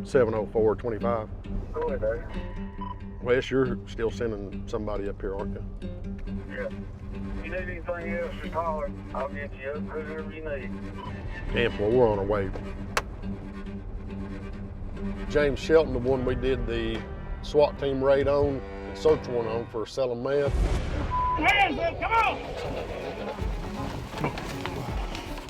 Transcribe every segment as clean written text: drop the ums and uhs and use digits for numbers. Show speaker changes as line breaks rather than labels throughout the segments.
$704.25.
Go ahead, Dave.
Wes, you're still sending somebody up here, aren't you?
Yeah. If you need anything else, just holler. I'll get you up whatever you need.
Well, we're on our way. James Shelton, the one we did the SWAT team raid on, and search warrant on for selling meth.
Hands up, come on!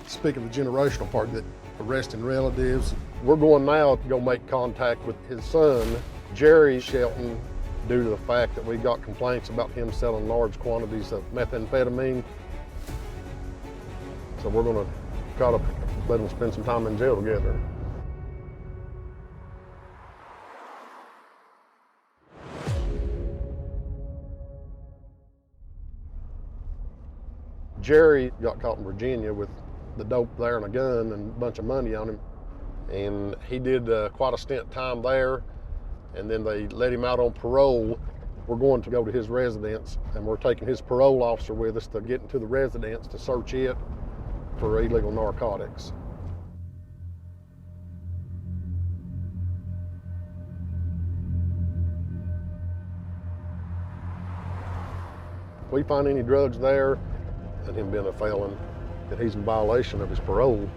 Speaking of the generational part, that arresting relatives, we're going now to go make contact with his son, Jerry Shelton, due to the fact that we got complaints about him selling large quantities of methamphetamine. So we're gonna try to let them spend some time in jail together. Jerry got caught in Virginia with the dope there and a gun and a bunch of money on him. And he did quite a stint time there. And then they let him out on parole. We're going to go to his residence, and we're taking his parole officer with us to get into the residence to search it for illegal narcotics. If we find any drugs there, and him being a felon, that he's in violation of his parole,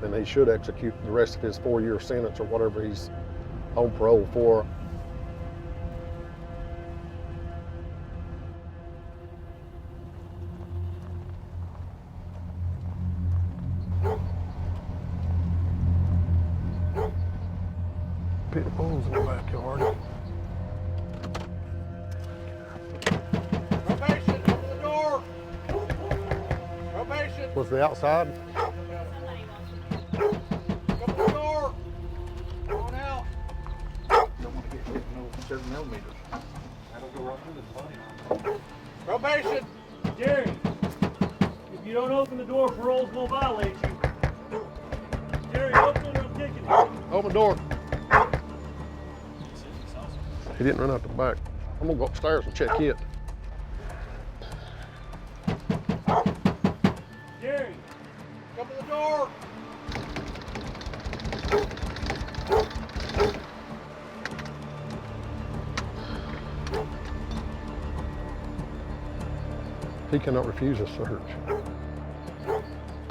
then he should execute the rest of his 4-year sentence or whatever he's on parole for. Pit bulls in the backyard.
Probation, open the door! Probation!
Was the outside?
Open the door! Come on out!
Don't want to get hit no 7mm. That'll go right through the body.
Probation!
Jerry, if you don't open the door, parole's gonna violate you. Jerry, open it or I'm kicking you.
Open the door. He didn't run out the back. I'm gonna go upstairs and check it.
Jerry,
Open the door!
He cannot refuse a search.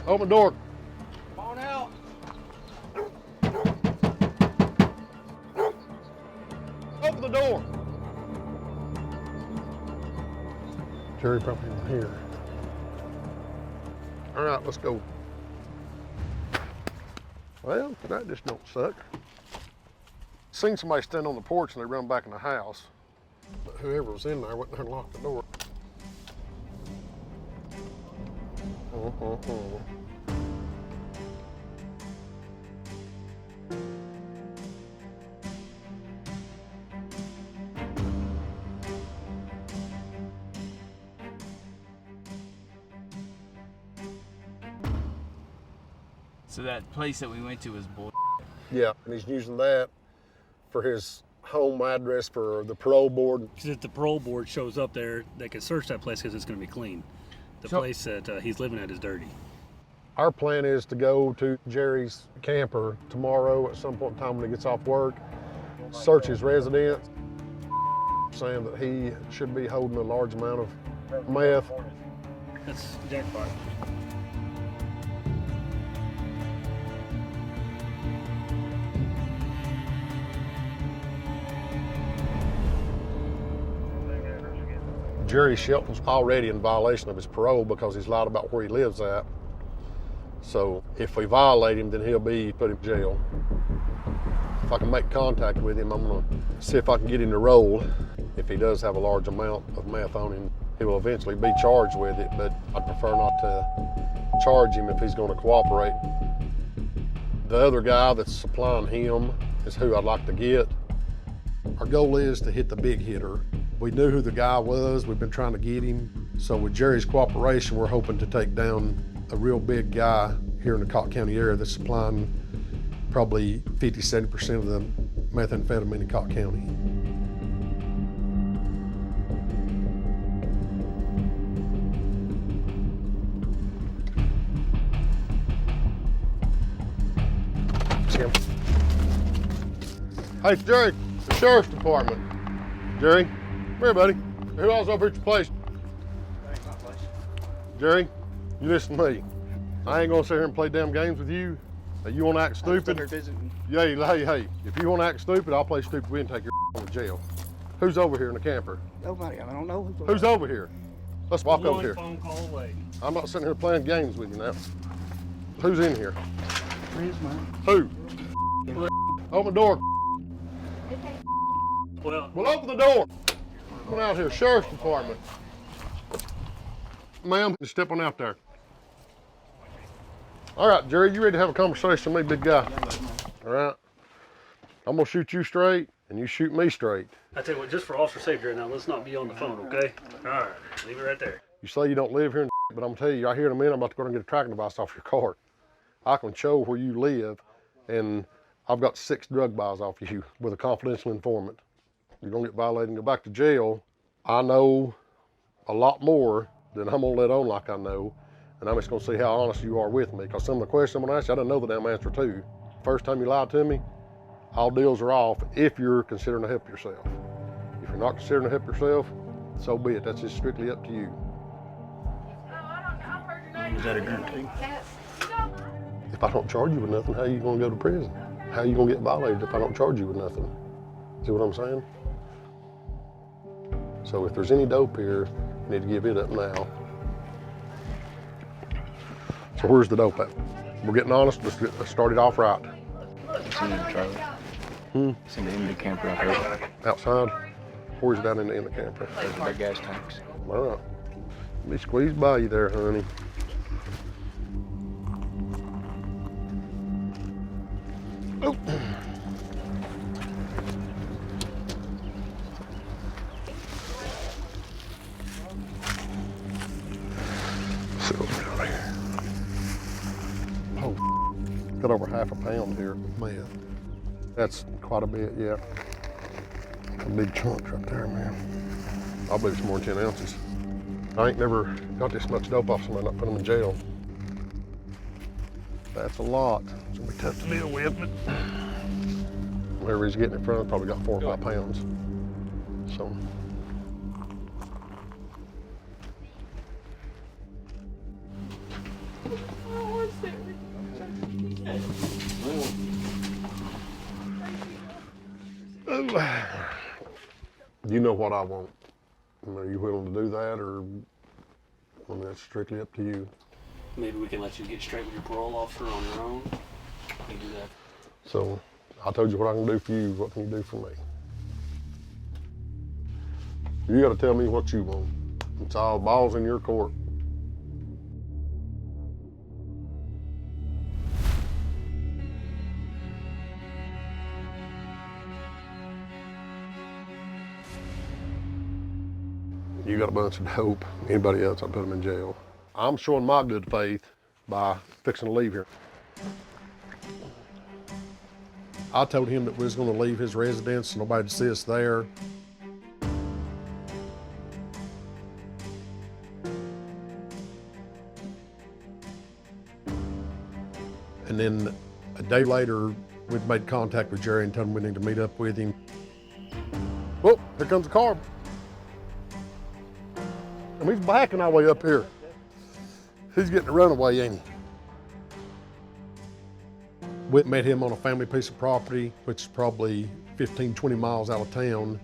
Open the door.
Come on out!
Open the door. Jerry probably in here. All right, let's go. Well, that just don't suck. Seen somebody stand on the porch and they run back in the house. But whoever was in there went there and locked the door.
So that place that we went to was bull.
Yeah, and he's using that for his home address for the parole board.
because if the parole board shows up there, they can search that place because it's gonna be clean. The place that he's living at is dirty.
Our plan is to go to Jerry's camper tomorrow at some point in time when he gets off work, search his residence, saying that he should be holding a large amount of meth.
That's jackpot.
Jerry Shelton's already in violation of his parole because he's lied about where he lives at. So if we violate him, then he'll be put in jail. If I can make contact with him, I'm gonna see if I can get him to roll. If he does have a large amount of meth on him, he will eventually be charged with it, but I'd prefer not to charge him if he's gonna cooperate. The other guy that's supplying him is who I'd like to get. Our goal is to hit the big hitter. We knew who the guy was, we've been trying to get him. So with Jerry's cooperation, we're hoping to take down a real big guy here in the COCKE County area that's supplying probably 50–70% of the methamphetamine in COCKE County. him. Hey, Jerry, the sheriff's department. Jerry, come here, buddy. Who else over at your place?
That ain't my place.
Jerry, you listen to me. I ain't gonna sit here and play damn games with you. You wanna act stupid? Hey, if you wanna act stupid, I'll play stupid with you and take your on to jail. Who's over here in the camper?
Nobody. I don't know
Who's over here? Let's walk over here.
One phone call away.
I'm not sitting here playing games with you now. Who's in here?
Friends mine.
Who? Open the door.
Well,
Open the door. Come on out here, sheriff's department. Ma'am, step on out there. All right, Jerry, you ready to have a conversation with me, big guy? All right. I'm gonna shoot you straight, and you shoot me straight.
I tell you what, just for officer safety right now, let's not be on the phone, okay? All right, leave it right there.
You say you don't live here, but I'm gonna tell you, right here in a minute, I'm about to go and get a tracking device off your car. I can show where you live, and I've got 6 drug buys off you with a confidential informant. You're gonna get violated and go back to jail. I know a lot more than I'm gonna let on like I know, and I'm just gonna see how honest you are with me, because some of the questions I'm gonna ask you, I don't know the damn answer to. First time you lied to me, all deals are off if you're considering to help yourself. If you're not considering to help yourself, so be it. That's just strictly up to you.
Is that a guarantee?
If I don't charge you with nothing, how are you gonna go to prison? How are you gonna get violated if I don't charge you with nothing? See what I'm saying? So if there's any dope here, you need to give it up now. So where's the dope at? We're getting honest, let's start it off right.
It's in the trailer. It's in the empty camper out there.
Outside? Where's it down in the camper?
There's the big gas tanks.
All right. Let me squeeze by you there, honey. Oh. Sit over down here. Oh, got over half a pound here, man. That's quite a bit, yeah. A big chunk right there, man. I believe it's more than 10 ounces. I ain't never got this much dope off somebody, not put them in jail. That's a lot. It's gonna be tough to deal with, but whoever he's getting it from probably got 4 or 5 pounds. So. You know what I want. Are you willing to do that, or I mean, that's strictly up to you.
Maybe we can let you get straight with your parole officer on your own. We can do that.
So I told you what I can do for you. What can you do for me? You got to tell me what you want. It's all balls in your court. You got a bunch of dope. Anybody else, I'd put them in jail. I'm showing my good faith by fixing to leave here. I told him that we was gonna leave his residence, nobody to see us there. And then a day later, we'd made contact with Jerry and told him we need to meet up with him. Whoa, here comes the car. And he's backing our way up here. He's getting a runaway, ain't he? We met him on a family piece of property, which is probably 15, 20 miles out of town.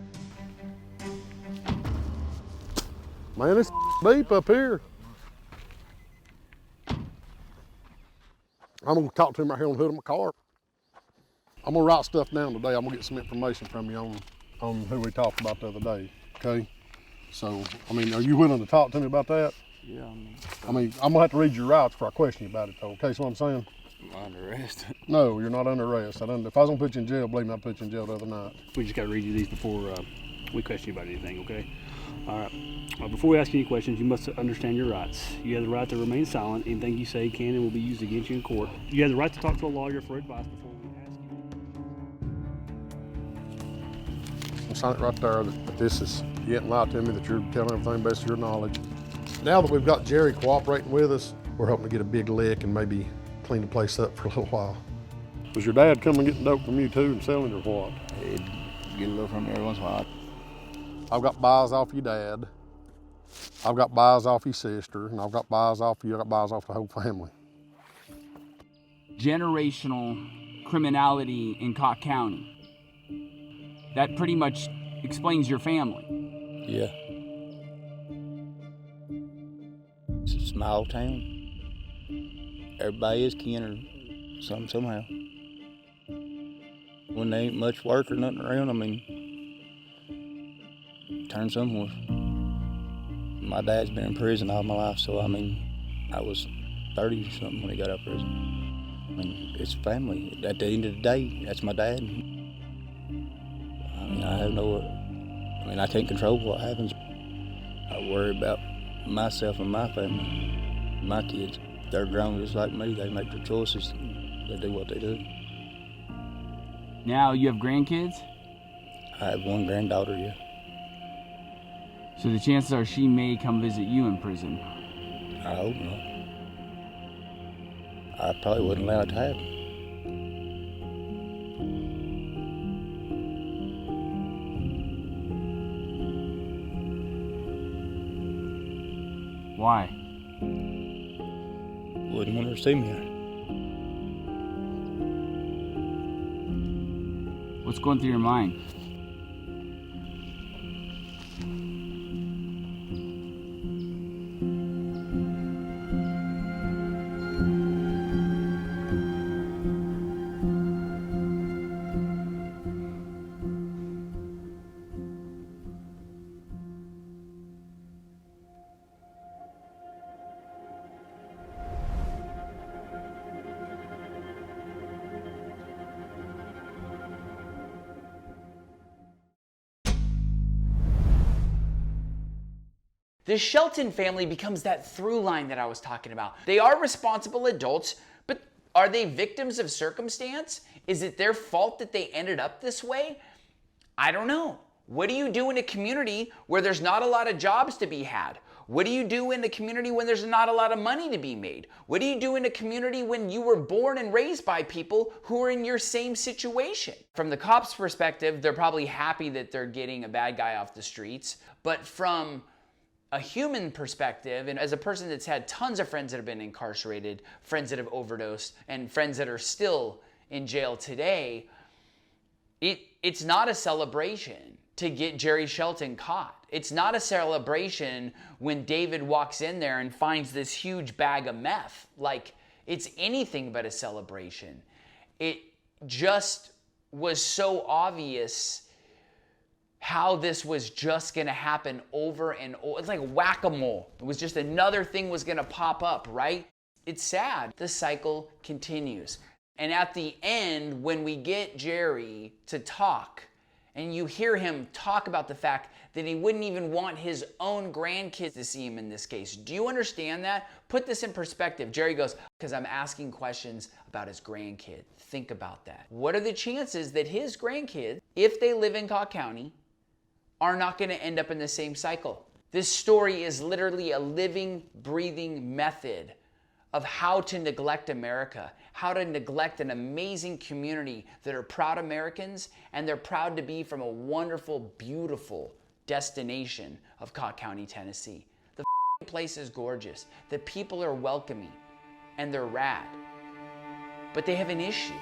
Man, it's deep up here. I'm gonna talk to him right here on the hood of my car. I'm gonna write stuff down today. I'm gonna get some information from you on who we talked about the other day, okay? So, I mean, are you willing to talk to me about that?
Yeah,
I mean, I'm gonna have to read your rights before I question you about it though, okay? So what I'm saying?
I'm under arrest.
No, you're not under arrest. If I was gonna put you in jail, believe me, I put you in jail the other night.
We just gotta read you these before we question you about anything, okay? All right. Before we ask you any questions, you must understand your rights. You have the right to remain silent. Anything you say can and will be used against you in court. You have the right to talk to a lawyer for advice before we ask you.
I'll sign it right there that this is, you ain't lied to me, that you're telling everything best of your knowledge. Now that we've got Jerry cooperating with us, we're hoping to get a big lick and maybe clean the place up for a little while. Was your dad coming getting dope from you too and selling it or what?
He'd get a little from me every once in a while.
I've got buys off your dad. I've got buys off your sister, and I've got buys off you. I've got buys off the whole family.
Generational criminality in Cock County. That pretty much explains your family.
Yeah. It's a small town. Everybody is kin or something somehow. When there ain't much work or nothing around, I mean, turn somewhere. My dad's been in prison all my life, so I mean, I was 30 or something when he got out of prison. I mean, it's family. At the end of the day, that's my dad. I mean, I can't control what happens. I worry about myself and my family. My kids, they're grown just like me. They make their choices. They do what they do.
Now you have grandkids?
I have one granddaughter, yeah.
So the chances are she may come visit you in prison.
I hope not. I probably wouldn't allow it to happen.
Why?
Wouldn't want her to see me.
What's going through your mind?
The Shelton family becomes that through line that I was talking about. They are responsible adults, but are they victims of circumstance? Is it their fault that they ended up this way? I don't know. What do you do in a community where there's not a lot of jobs to be had? What do you do in a community when there's not a lot of money to be made? What do you do in a community when you were born and raised by people who are in your same situation? From the cops' perspective, they're probably happy that they're getting a bad guy off the streets, but from a human perspective, and as a person that's had tons of friends that have been incarcerated, friends that have overdosed, and friends that are still in jail today, it's not a celebration to get Jerry Shelton caught. It's not a celebration when David walks in there and finds this huge bag of meth. Like, it's anything but a celebration. It just was so obvious how this was just gonna happen over and over. It's like whack-a-mole. It was just another thing was gonna pop up, right? It's sad. The cycle continues. And at the end, when we get Jerry to talk, and you hear him talk about the fact that he wouldn't even want his own grandkids to see him in this case. Do you understand that? Put this in perspective. Jerry goes, because I'm asking questions about his grandkid. Think about that. What are the chances that his grandkids, if they live in Cock County, are not going to end up in the same cycle? This story is literally a living, breathing method of how to neglect America, how to neglect an amazing community that are proud Americans, and they're proud to be from a wonderful, beautiful destination of Cock County, Tennessee. The place is gorgeous. The people are welcoming, and they're rad. But they have an issue.